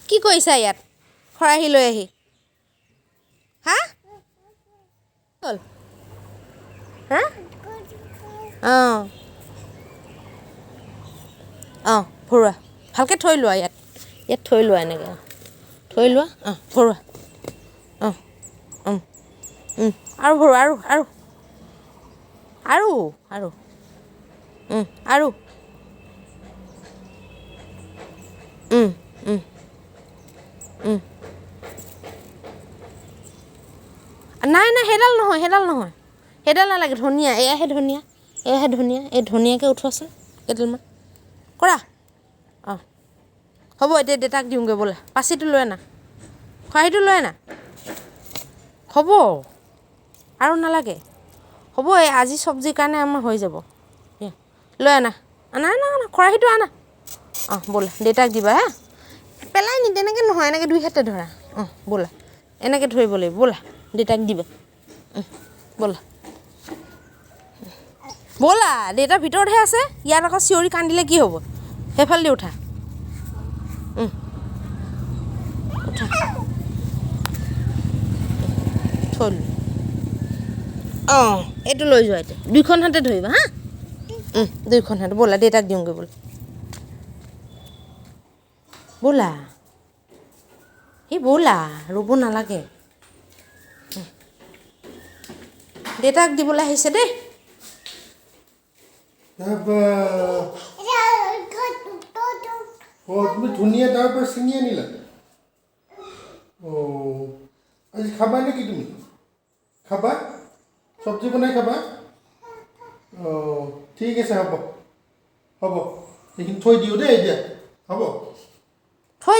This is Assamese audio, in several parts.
কি কৰিছা ইয়াত খৰাহি লৈ আহি হা হ'ল হা অঁ অঁ ভৰোৱা ভালকৈ থৈ লোৱা ইয়াত থৈ লোৱা এনেকৈ থৈ লোৱা অঁ ভৰোৱা অঁ আৰু ভৰোৱা আৰু নাই সেইডাল নহয় সেইডাল নালাগে ধনিয়া এয়াহে ধনিয়া এই ধনিয়াকৈ উঠোৱাচোন কেইডালমান কৰা অঁ হ'ব এতিয়া দেউতাক দিওঁগৈ ব'লা পাচিটো লৈ আনা খৰাহিটো লৈ আনা হ'ব আৰু নালাগে হ'ব এই আজি চব্জিৰ কাৰণে আমাৰ হৈ যাব লৈ আনা খৰাহিটো আনা অঁ ব'লা দেউতাক দিবা হা পেলাই নি তেনেকৈ নহয় এনেকৈ দুই হাতে ধৰা অঁ ব'লা এনেকৈ ধৰিব লাগিব ব'লা দেউতাক দিবা ব'লা দেউতা ভিতৰতহে আছে ইয়াত আকৌ চিঞৰি কান্দিলে কি হ'ব সেইফালেদি উঠা থৈ অঁ এইটো লৈ যোৱা এতিয়া দুইখন হাতে ধৰিবা হা দুইখন হাতে ব'লা দেউতাক দিওঁগৈ ব'লা ব'লা ৰ'ব নালাগে দেউতাক দিবলৈ আহিছে দেই তুমি ধুনীয়া তাৰ পৰা ছিঙি আনিলা অঁ আজি খাবা নেকি তুমি খাবা চব্জি বনাই খাবা অঁ ঠিক আছে হ'ব সেইখিনি থৈ দিওঁ দেই এতিয়া হ'ব থৈ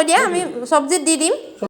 দিয়া আমি চব্জিত দি দিম